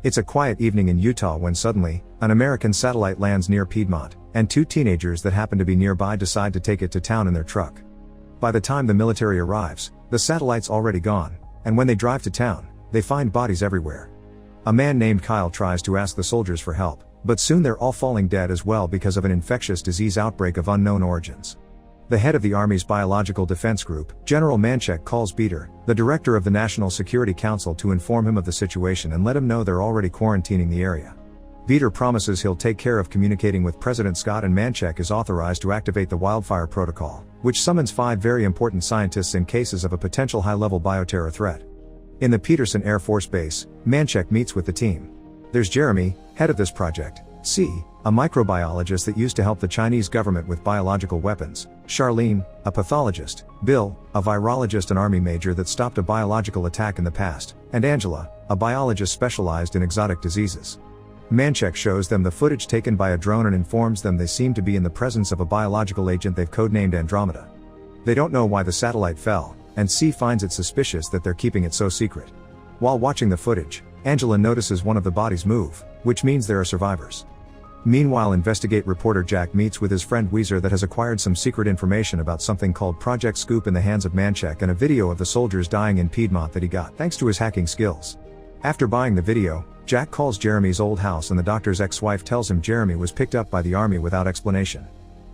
It's a quiet evening in Utah when suddenly, an American satellite lands near Piedmont, and two teenagers that happen to be nearby decide to take it to town in their truck. By the time the military arrives, the satellite's already gone, and when they drive to town, they find bodies everywhere. A man named Kyle tries to ask the soldiers for help, but soon they're all falling dead as well because of an infectious disease outbreak of unknown origins. The head of the Army's Biological Defense Group, General Manchek, calls Beater, the director of the National Security Council, to inform him of the situation and let him know they're already quarantining the area. Beater promises he'll take care of communicating with President Scott, and Manchek is authorized to activate the Wildfire Protocol, which summons 5 very important scientists in cases of a potential high-level bioterror threat. In the Peterson Air Force Base, Manchek meets with the team. There's Jeremy, head of this project, a microbiologist that used to help the Chinese government with biological weapons, Charlene, a pathologist, Bill, a virologist and army major that stopped a biological attack in the past, and Angela, a biologist specialized in exotic diseases. Manchek shows them the footage taken by a drone and informs them they seem to be in the presence of a biological agent they've codenamed Andromeda. They don't know why the satellite fell, and finds it suspicious that they're keeping it so secret. While watching the footage, Angela notices one of the bodies move, which means there are survivors. Meanwhile, Investigate reporter Jack meets with his friend Weezer that has acquired some secret information about something called Project Scoop in the hands of Manchek, and a video of the soldiers dying in Piedmont that he got thanks to his hacking skills. After buying the video, Jack calls Jeremy's old house, and the doctor's ex-wife tells him Jeremy was picked up by the Army without explanation.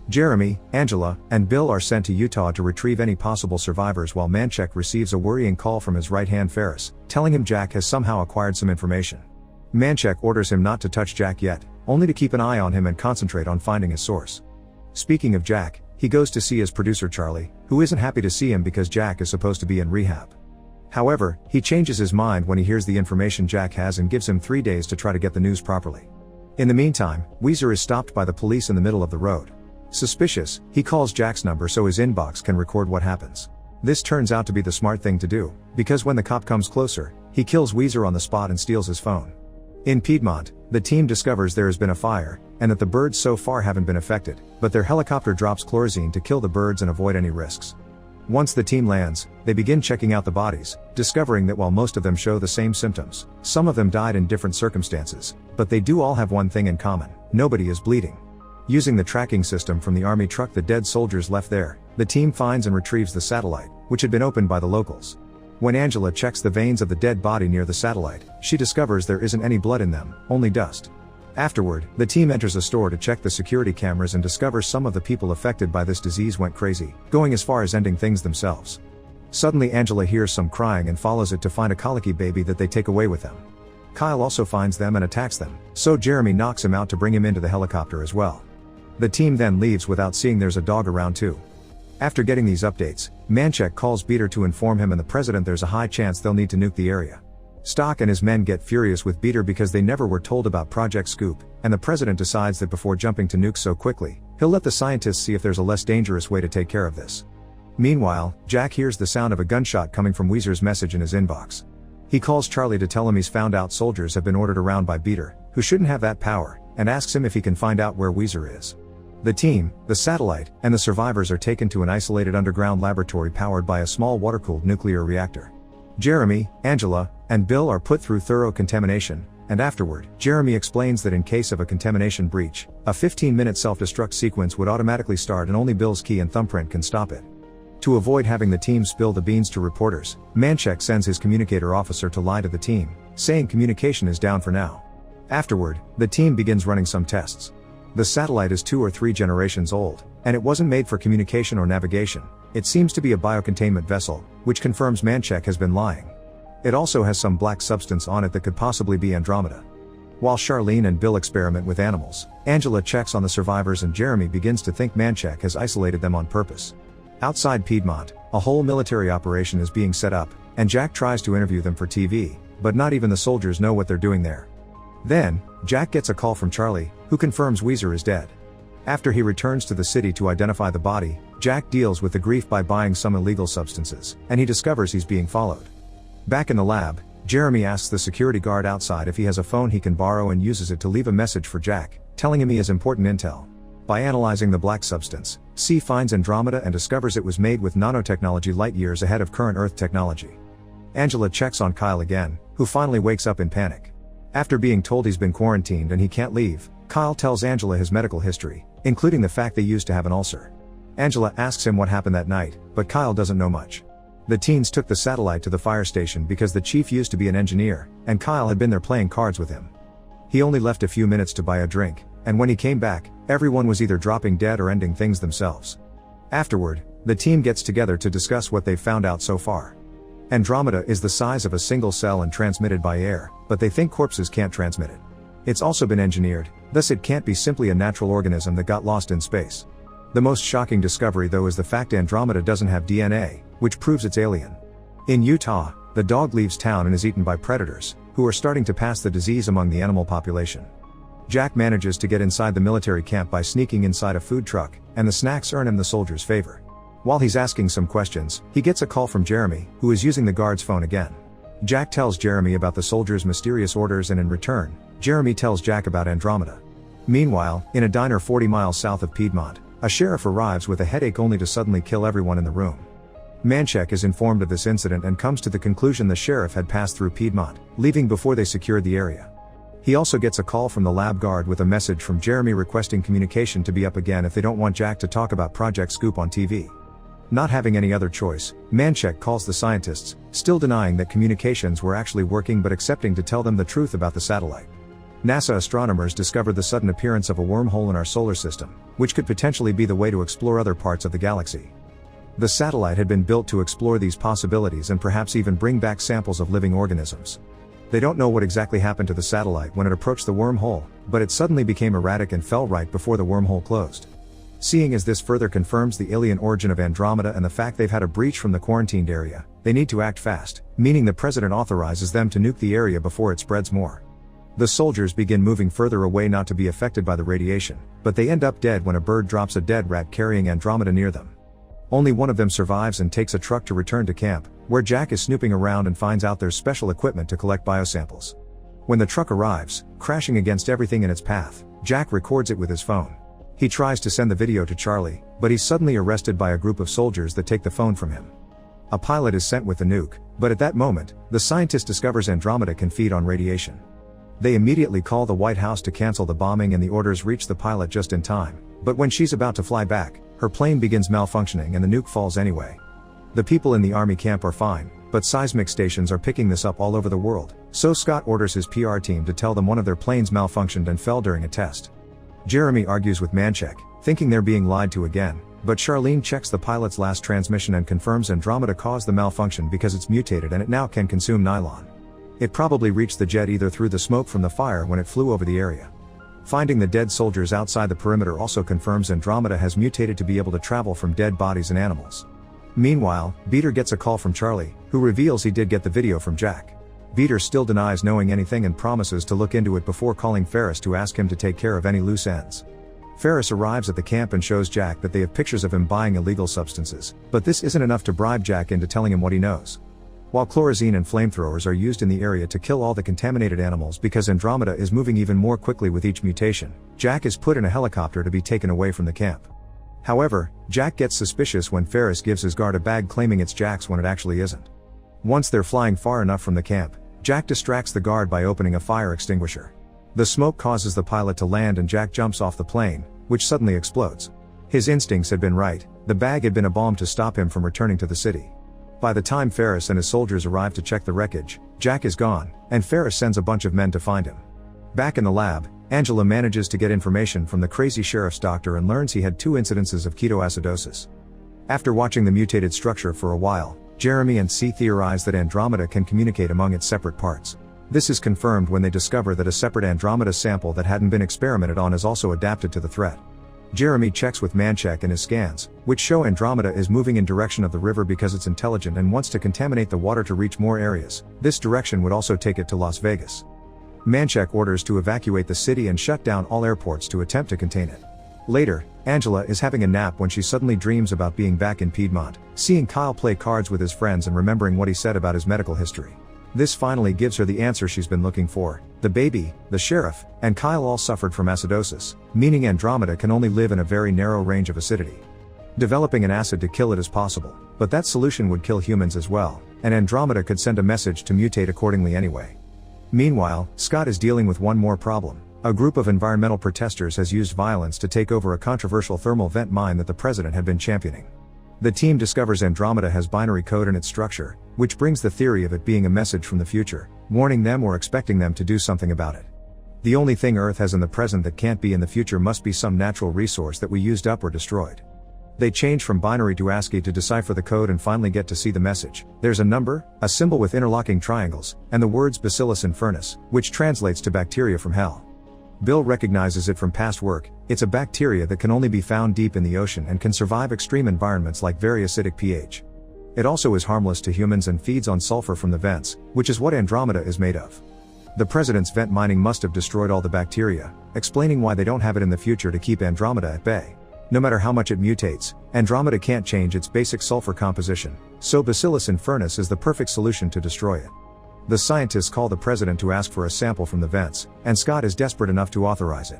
Jeremy, Angela, and Bill are sent to Utah to retrieve any possible survivors, while Manchek receives a worrying call from his right-hand Ferris, telling him Jack has somehow acquired some information. Manchek orders him not to touch Jack yet, only to keep an eye on him and concentrate on finding his source. Speaking of Jack, he goes to see his producer Charlie, who isn't happy to see him because Jack is supposed to be in rehab. However, he changes his mind when he hears the information Jack has and gives him 3 days to try to get the news properly. In the meantime, Weezer is stopped by the police in the middle of the road. Suspicious, he calls Jack's number so his inbox can record what happens. This turns out to be the smart thing to do, because when the cop comes closer, he kills Weezer on the spot and steals his phone. In Piedmont, the team discovers there has been a fire, and that the birds so far haven't been affected, but their helicopter drops chlorine to kill the birds and avoid any risks. Once the team lands, they begin checking out the bodies, discovering that while most of them show the same symptoms, some of them died in different circumstances, but they do all have one thing in common: nobody is bleeding. Using the tracking system from the Army truck the dead soldiers left there, the team finds and retrieves the satellite, which had been opened by the locals. When Angela checks the veins of the dead body near the satellite, she discovers there isn't any blood in them, only dust. Afterward, the team enters a store to check the security cameras and discovers some of the people affected by this disease went crazy, going as far as ending things themselves. Suddenly Angela hears some crying and follows it to find a colicky baby that they take away with them. Kyle also finds them and attacks them, so Jeremy knocks him out to bring him into the helicopter as well. The team then leaves without seeing there's a dog around too. After getting these updates, Manchek calls Beater to inform him and the president there's a high chance they'll need to nuke the area. Stock and his men get furious with Beater because they never were told about Project Scoop, and the president decides that before jumping to nuke so quickly, he'll let the scientists see if there's a less dangerous way to take care of this. Meanwhile, Jack hears the sound of a gunshot coming from Weezer's message in his inbox. He calls Charlie to tell him he's found out soldiers have been ordered around by Beater, who shouldn't have that power, and asks him if he can find out where Weezer is. The team, the satellite, and the survivors are taken to an isolated underground laboratory powered by a small water-cooled nuclear reactor. Jeremy, Angela, and Bill are put through thorough contamination, and afterward, Jeremy explains that in case of a contamination breach, a 15-minute self-destruct sequence would automatically start and only Bill's key and thumbprint can stop it. To avoid having the team spill the beans to reporters, Manchek sends his communicator officer to lie to the team, saying communication is down for now. Afterward, the team begins running some tests. The satellite is 2 or 3 generations old, and it wasn't made for communication or navigation. It seems to be a biocontainment vessel, which confirms Manchek has been lying. It also has some black substance on it that could possibly be Andromeda. While Charlene and Bill experiment with animals, Angela checks on the survivors and Jeremy begins to think Manchek has isolated them on purpose. Outside Piedmont, a whole military operation is being set up, and Jack tries to interview them for TV, but not even the soldiers know what they're doing there. Then, Jack gets a call from Charlie, who confirms Weezer is dead. After he returns to the city to identify the body, Jack deals with the grief by buying some illegal substances, and he discovers he's being followed. Back in the lab, Jeremy asks the security guard outside if he has a phone he can borrow and uses it to leave a message for Jack, telling him he has important intel. By analyzing the black substance, finds Andromeda and discovers it was made with nanotechnology light years ahead of current Earth technology. Angela checks on Kyle again, who finally wakes up in panic. After being told he's been quarantined and he can't leave, Kyle tells Angela his medical history, including the fact they used to have an ulcer. Angela asks him what happened that night, but Kyle doesn't know much. The teens took the satellite to the fire station because the chief used to be an engineer, and Kyle had been there playing cards with him. He only left a few minutes to buy a drink, and when he came back, everyone was either dropping dead or ending things themselves. Afterward, the team gets together to discuss what they've found out so far. Andromeda is the size of a single cell and transmitted by air, but they think corpses can't transmit it. It's also been engineered, thus it can't be simply a natural organism that got lost in space. The most shocking discovery though is the fact Andromeda doesn't have DNA, which proves it's alien. In Utah, the dog leaves town and is eaten by predators, who are starting to pass the disease among the animal population. Jack manages to get inside the military camp by sneaking inside a food truck, and the snacks earn him the soldiers' favor. While he's asking some questions, he gets a call from Jeremy, who is using the guard's phone again. Jack tells Jeremy about the soldiers' mysterious orders and in return, Jeremy tells Jack about Andromeda. Meanwhile, in a diner 40 miles south of Piedmont, a sheriff arrives with a headache only to suddenly kill everyone in the room. Manchek is informed of this incident and comes to the conclusion the sheriff had passed through Piedmont, leaving before they secured the area. He also gets a call from the lab guard with a message from Jeremy requesting communication to be up again if they don't want Jack to talk about Project Scoop on TV. Not having any other choice, Manchek calls the scientists, still denying that communications were actually working but accepting to tell them the truth about the satellite. NASA astronomers discovered the sudden appearance of a wormhole in our solar system, which could potentially be the way to explore other parts of the galaxy. The satellite had been built to explore these possibilities and perhaps even bring back samples of living organisms. They don't know what exactly happened to the satellite when it approached the wormhole, but it suddenly became erratic and fell right before the wormhole closed. Seeing as this further confirms the alien origin of Andromeda and the fact they've had a breach from the quarantined area, they need to act fast, meaning the president authorizes them to nuke the area before it spreads more. The soldiers begin moving further away not to be affected by the radiation, but they end up dead when a bird drops a dead rat carrying Andromeda near them. Only one of them survives and takes a truck to return to camp, where Jack is snooping around and finds out there's special equipment to collect biosamples. When the truck arrives, crashing against everything in its path, Jack records it with his phone. He tries to send the video to Charlie, but he's suddenly arrested by a group of soldiers that take the phone from him. A pilot is sent with the nuke, but at that moment, the scientist discovers Andromeda can feed on radiation. They immediately call the White House to cancel the bombing and the orders reach the pilot just in time, but when she's about to fly back, her plane begins malfunctioning and the nuke falls anyway. The people in the army camp are fine, but seismic stations are picking this up all over the world, so Scott orders his PR team to tell them one of their planes malfunctioned and fell during a test. Jeremy argues with Manchek, thinking they're being lied to again, but Charlene checks the pilot's last transmission and confirms Andromeda caused the malfunction because it's mutated and it now can consume nylon. It probably reached the jet either through the smoke from the fire when it flew over the area. Finding the dead soldiers outside the perimeter also confirms Andromeda has mutated to be able to travel from dead bodies and animals. Meanwhile, Beater gets a call from Charlie, who reveals he did get the video from Jack. Beater still denies knowing anything and promises to look into it before calling Ferris to ask him to take care of any loose ends. Ferris arrives at the camp and shows Jack that they have pictures of him buying illegal substances, but this isn't enough to bribe Jack into telling him what he knows. While chlorazine and flamethrowers are used in the area to kill all the contaminated animals because Andromeda is moving even more quickly with each mutation, Jack is put in a helicopter to be taken away from the camp. However, Jack gets suspicious when Ferris gives his guard a bag claiming it's Jack's when it actually isn't. Once they're flying far enough from the camp, Jack distracts the guard by opening a fire extinguisher. The smoke causes the pilot to land and Jack jumps off the plane, which suddenly explodes. His instincts had been right, the bag had been a bomb to stop him from returning to the city. By the time Ferris and his soldiers arrive to check the wreckage, Jack is gone, and Ferris sends a bunch of men to find him. Back in the lab, Angela manages to get information from the crazy sheriff's doctor and learns he had 2 incidences of ketoacidosis. After watching the mutated structure for a while, Jeremy and C theorize that Andromeda can communicate among its separate parts. This is confirmed when they discover that a separate Andromeda sample that hadn't been experimented on is also adapted to the threat. Jeremy checks with Manchek and his scans, which show Andromeda is moving in direction of the river because it's intelligent and wants to contaminate the water to reach more areas. This direction would also take it to Las Vegas. Manchek orders to evacuate the city and shut down all airports to attempt to contain it. Later, Angela is having a nap when she suddenly dreams about being back in Piedmont, seeing Kyle play cards with his friends and remembering what he said about his medical history. This finally gives her the answer she's been looking for. The baby, the sheriff, and Kyle all suffered from acidosis, meaning Andromeda can only live in a very narrow range of acidity. Developing an acid to kill it is possible, but that solution would kill humans as well, and Andromeda could send a message to mutate accordingly anyway. Meanwhile, Scott is dealing with one more problem. A group of environmental protesters has used violence to take over a controversial thermal vent mine that the president had been championing. The team discovers Andromeda has binary code in its structure, which brings the theory of it being a message from the future, warning them or expecting them to do something about it. The only thing Earth has in the present that can't be in the future must be some natural resource that we used up or destroyed. They change from binary to ASCII to decipher the code and finally get to see the message. There's a number, a symbol with interlocking triangles, and the words Bacillus infernus, which translates to bacteria from hell. Bill recognizes it from past work. It's a bacteria that can only be found deep in the ocean and can survive extreme environments like very acidic pH. It also is harmless to humans and feeds on sulfur from the vents, which is what Andromeda is made of. The president's vent mining must have destroyed all the bacteria, explaining why they don't have it in the future to keep Andromeda at bay. No matter how much it mutates, Andromeda can't change its basic sulfur composition, so Bacillus infernus is the perfect solution to destroy it. The scientists call the president to ask for a sample from the vents, and Scott is desperate enough to authorize it.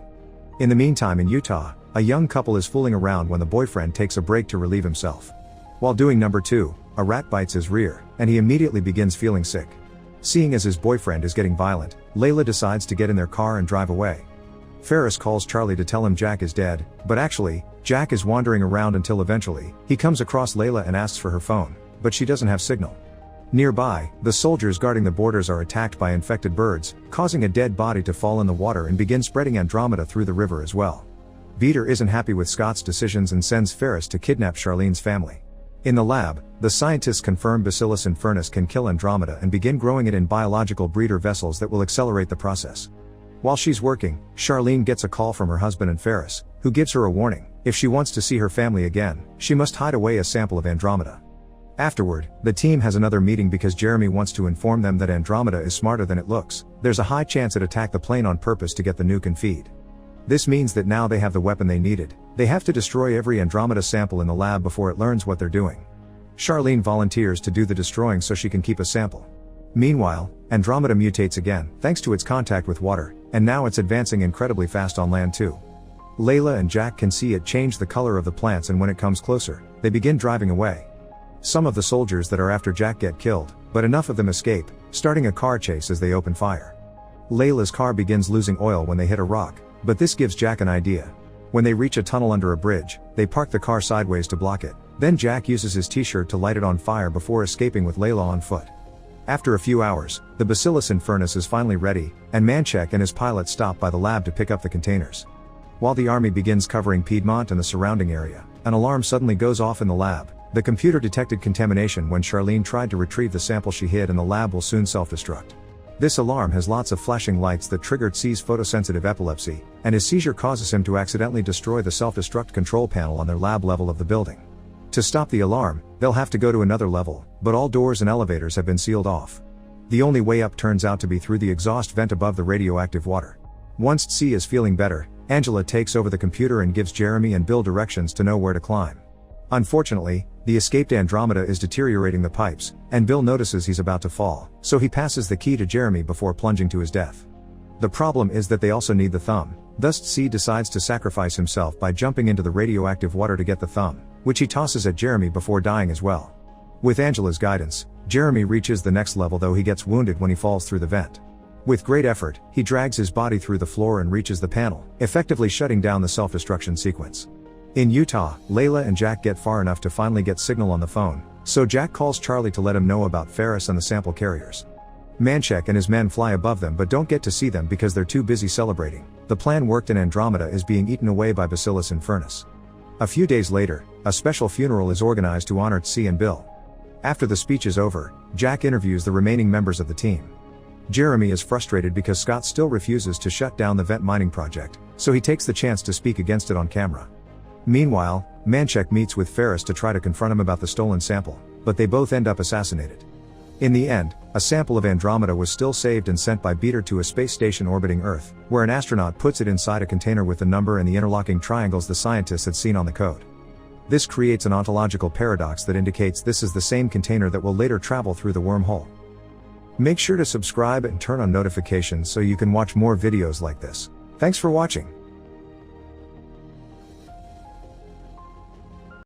In the meantime in Utah, a young couple is fooling around when the boyfriend takes a break to relieve himself. While doing number 2, a rat bites his rear, and he immediately begins feeling sick. Seeing as his boyfriend is getting violent, Layla decides to get in their car and drive away. Ferris calls Charlie to tell him Jack is dead, but actually, Jack is wandering around until eventually, he comes across Layla and asks for her phone, but she doesn't have signal. Nearby, the soldiers guarding the borders are attacked by infected birds, causing a dead body to fall in the water and begin spreading Andromeda through the river as well. Beater isn't happy with Scott's decisions and sends Ferris to kidnap Charlene's family. In the lab, the scientists confirm Bacillus infernus can kill Andromeda and begin growing it in biological breeder vessels that will accelerate the process. While she's working, Charlene gets a call from her husband and Ferris, who gives her a warning. If she wants to see her family again, she must hide away a sample of Andromeda. Afterward, the team has another meeting because Jeremy wants to inform them that Andromeda is smarter than it looks. There's a high chance it attacked the plane on purpose to get the nuke and feed. This means that now they have the weapon they needed. They have to destroy every Andromeda sample in the lab before it learns what they're doing. Charlene volunteers to do the destroying so she can keep a sample. Meanwhile, Andromeda mutates again, thanks to its contact with water, and now it's advancing incredibly fast on land too. Layla and Jack can see it change the color of the plants, and when it comes closer, they begin driving away. Some of the soldiers that are after Jack get killed, but enough of them escape, starting a car chase as they open fire. Layla's car begins losing oil when they hit a rock, but this gives Jack an idea. When they reach a tunnel under a bridge, they park the car sideways to block it. Then Jack uses his t-shirt to light it on fire before escaping with Layla on foot. After a few hours, the Bacillus infernus is finally ready, and Manchek and his pilot stop by the lab to pick up the containers. While the army begins covering Piedmont and the surrounding area, an alarm suddenly goes off in the lab. The computer detected contamination when Charlene tried to retrieve the sample she hid, and the lab will soon self-destruct. This alarm has lots of flashing lights that triggered C's photosensitive epilepsy, and his seizure causes him to accidentally destroy the self-destruct control panel on their lab level of the building. To stop the alarm, they'll have to go to another level, but all doors and elevators have been sealed off. The only way up turns out to be through the exhaust vent above the radioactive water. Once C is feeling better, Angela takes over the computer and gives Jeremy and Bill directions to know where to climb. Unfortunately, the escaped Andromeda is deteriorating the pipes, and Bill notices he's about to fall, so he passes the key to Jeremy before plunging to his death. The problem is that they also need the thumb, thus C decides to sacrifice himself by jumping into the radioactive water to get the thumb, which he tosses at Jeremy before dying as well. With Angela's guidance, Jeremy reaches the next level, though he gets wounded when he falls through the vent. With great effort, he drags his body through the floor and reaches the panel, effectively shutting down the self-destruction sequence. In Utah, Layla and Jack get far enough to finally get signal on the phone, so Jack calls Charlie to let him know about Ferris and the sample carriers. Manchek and his men fly above them but don't get to see them because they're too busy celebrating. The plan worked and Andromeda is being eaten away by Bacillus infernus. A few days later, a special funeral is organized to honor C and Bill. After the speech is over, Jack interviews the remaining members of the team. Jeremy is frustrated because Scott still refuses to shut down the vent mining project, so he takes the chance to speak against it on camera. Meanwhile, Manchek meets with Ferris to try to confront him about the stolen sample, but they both end up assassinated. In the end, a sample of Andromeda was still saved and sent by Beater to a space station orbiting Earth, where an astronaut puts it inside a container with the number and the interlocking triangles the scientists had seen on the code. This creates an ontological paradox that indicates this is the same container that will later travel through the wormhole. Make sure to subscribe and turn on notifications so you can watch more videos like this. Thanks for watching.